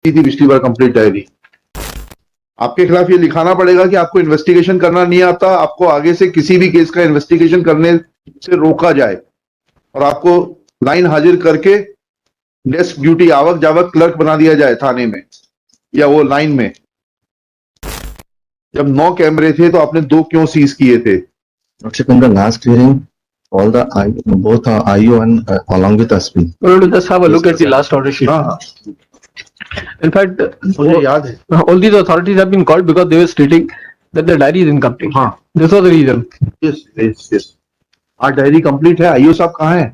थी पिछली बार complete diary. आपके खिलाफ ये लिखाना पड़ेगा कि आपको इन्वेस्टिगेशन करना नहीं आता, आपको आगे से किसी भी केस का इन्वेस्टिगेशन करने से रोका जाए और आपको लाइन हाजिर करके डेस्क ड्यूटी आवक जावक क्लर्क बना दिया जाए थाने में या वो लाइन में। जब 9 कैमरे थे तो आपने 2 क्यों सीज किए थे? In the last hearing, all the both IO and along with SP. Well, just have a look at the last order sheet. हाँ, In fact, मुझे याद है। all these authorities have been called because they were stating that the diary is incomplete. हाँ, This was the reason. Yes. आज diary complete है। IO साहब कहाँ हैं?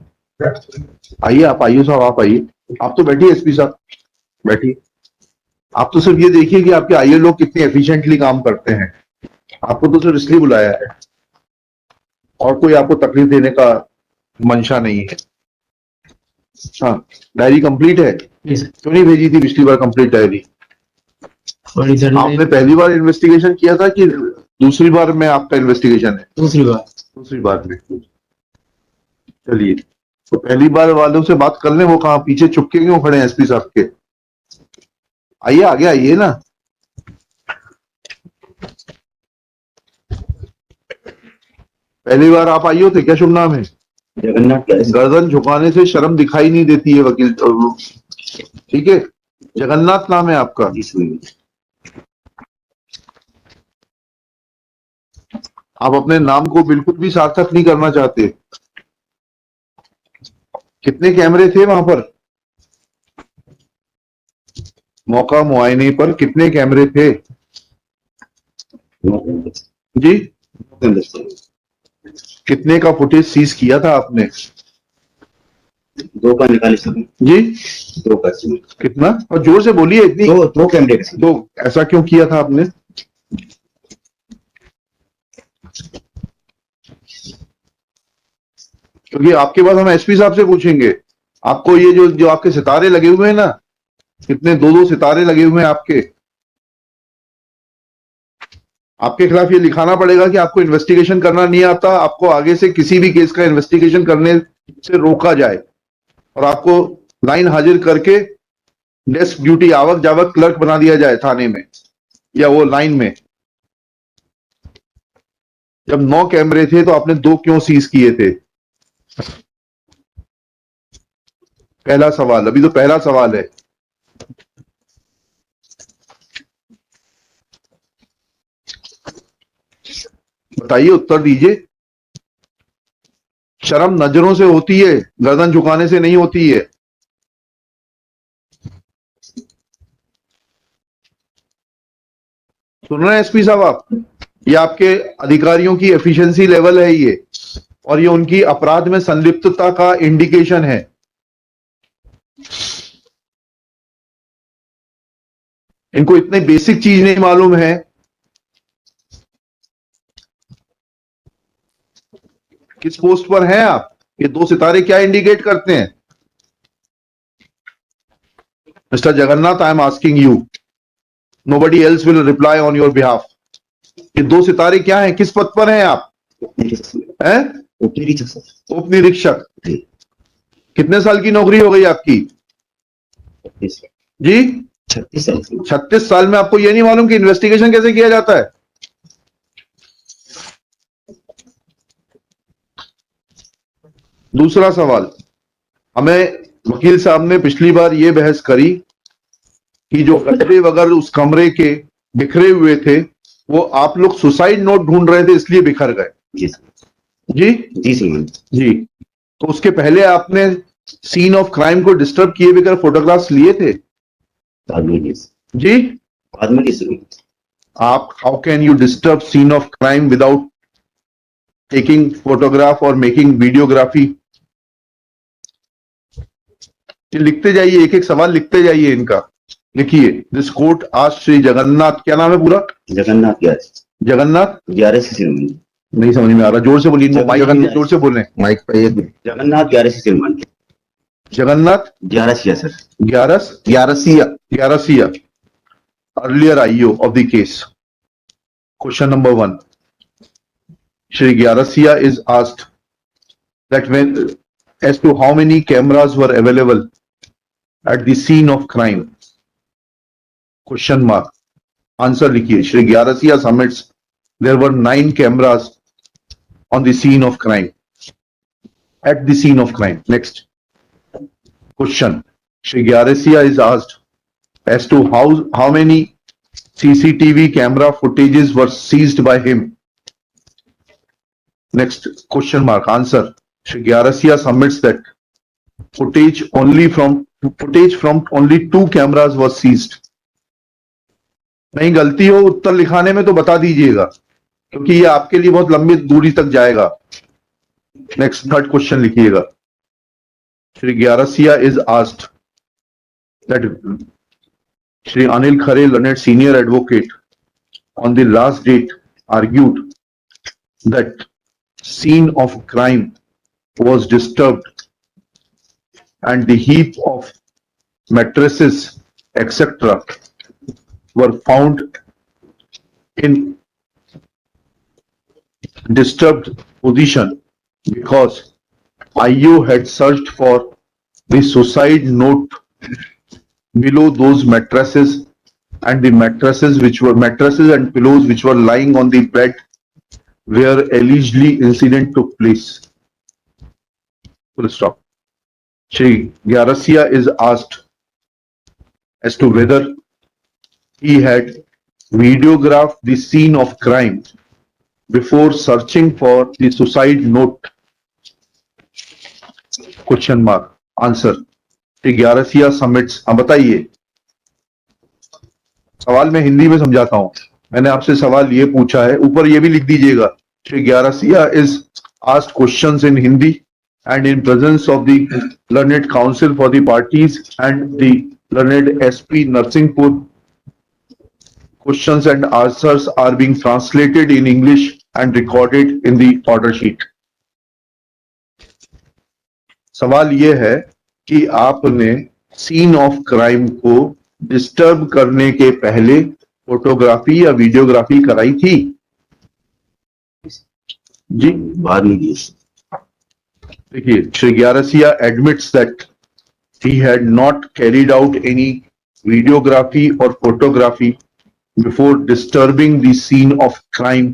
आइए आप, आईओ साहब आप आइए। आप तो बैठिए, एसपी साहब बैठिए। आप तो सिर्फ ये देखिए कि आपके आईओ लोग कितने एफिशिएंटली काम करते हैं। आपको तो सिर्फ इसलिए बुलाया है और कोई आपको तकलीफ देने का मंशा नहीं है। हाँ, डायरी कंप्लीट है। क्यों नहीं भेजी थी पिछली बार कंप्लीट डायरी? आपने पहली बार इन्वेस्टिगेशन किया था कि दूसरी बार में आपका इन्वेस्टिगेशन है? दूसरी बार में। चलिए, तो पहली बार वालों से बात कर लें। वो कहाँ पीछे चुपके क्यों खड़े हैं एसपी साहब के? आइए आगे आइए ना। पहली बार आप आइए थे। क्या शुभ नाम है? जगन्नाथ। गर्दन झुकाने से शर्म दिखाई नहीं देती है वकील। ठीक है, जगन्नाथ नाम है आपका। आप अपने नाम को बिल्कुल भी सार्थक नहीं करना चाहते। कितने कैमरे थे वहां पर? मौका मुआयने पर कितने कैमरे थे जी? कितने का फुटेज सीज किया था आपने? 2 का निकाले सर जी। 2 का। कितना? और जोर से बोलिए। इतनी 2 कैमरे का। 2। ऐसा क्यों किया था आपने? क्योंकि आपके पास हम एसपी साहब से पूछेंगे। आपको ये जो आपके सितारे लगे हुए हैं ना, कितने 2-2 सितारे लगे हुए हैं आपके खिलाफ ये लिखाना पड़ेगा कि आपको इन्वेस्टिगेशन करना नहीं आता, आपको आगे से किसी भी केस का इन्वेस्टिगेशन करने से रोका जाए और आपको लाइन हाजिर करके डेस्क ड्यूटी आवक जावक क्लर्क बना दिया जाए थाने में या वो लाइन में। जब 9 कैमरे थे तो आपने 2 क्यों सीज किए थे? पहला सवाल। अभी तो पहला सवाल है। बताइए, उत्तर दीजिए। शर्म नजरों से होती है, गर्दन झुकाने से नहीं होती है। सुन रहे हैं एसपी साहब आप? ये आपके अधिकारियों की एफिशिएंसी लेवल है ये, और ये उनकी अपराध में संलिप्तता का इंडिकेशन है। इनको इतनी बेसिक चीज नहीं मालूम है किस पोस्ट पर हैं आप। ये 2 सितारे क्या इंडिकेट करते हैं? Mister Jagannath, I am asking you, nobody else will reply on your behalf. ये 2 सितारे क्या हैं? किस पद पर हैं आप? हैं? उप निरीक्षक। कितने साल की नौकरी हो गई आपकी जी? 36 साल में आपको ये नहीं मालूम कि इन्वेस्टिगेशन कैसे किया जाता है? दूसरा सवाल। हमें वकील साहब ने पिछली बार ये बहस करी कि जो गड्ढे वगैरह उस कमरे के बिखरे हुए थे वो आप लोग सुसाइड नोट ढूंढ रहे थे इसलिए बिखर गए। जी जी। तो उसके पहले आपने सीन ऑफ क्राइम को डिस्टर्ब किए बगैर फोटोग्राफ्स लिए थे जी? आप how can you disturb scene of crime without taking photograph और मेकिंग वीडियोग्राफी? लिखते जाइए, एक एक सवाल लिखते जाइए इनका। लिखिए, दिस कोर्ट आज श्री जगन्नाथ, क्या नाम है पूरा? जगन्नाथ 11 से नहीं समझ में आ रहा, जोर से बोलिए। माइक जोर से बोलें। माइक पे जगन्नाथ 11 से Jagannath 11 sir. 11 earlier IO of the case. Question number 1, Shri Gyarasiya is asked that as to how many cameras were available at the scene of crime. Question mark, answer लिखिए. Shri Gyarsiya submits there were 9 cameras on the scene of crime. At the scene of crime. Next question. Shri Gyarasiya is asked as to how many CCTV camera footages were seized by him. Next question mark, answer. Shri Gyarasiya submits that footage from only 2 cameras was seized. नहीं गलती हो उत्तर लिखाने में तो बता दीजिएगा, क्योंकि ये आपके लिए बहुत लंबी दूरी तक जाएगा. नेक्स्ट थर्ड क्वेश्चन लिखिएगा. Shri Gyarsiya is asked that Shri Anil Khare learned senior advocate on the last date argued that scene of crime was disturbed and the heap of mattresses etc. were found in disturbed position because IO had searched for the suicide note below those mattresses and the mattresses and pillows which were lying on the bed where allegedly incident took place. Full stop. Shri Gyarasiya is asked as to whether he had videographed the scene of crime before searching for the suicide note. Question mark. Answer. Shri Gyarasiya submits. अब बताइए, सवाल मैं हिंदी में समझाता हूं. मैंने आपसे सवाल ये पूछा है, ऊपर ये भी लिख दीजिएगा. Shri Gyarsiya is asked questions in Hindi and in presence of the learned counsel for the parties and the learned SP Narsingpur, questions and answers are being translated in English and recorded in the order sheet. सवाल ये है कि आपने scene of crime को disturb करने के पहले photography या वीडियोग्राफी कराई थी? जी बाद में की. देखिए, Shri ग्यारसिया admits that he had not carried out any videography or photography before disturbing the scene of crime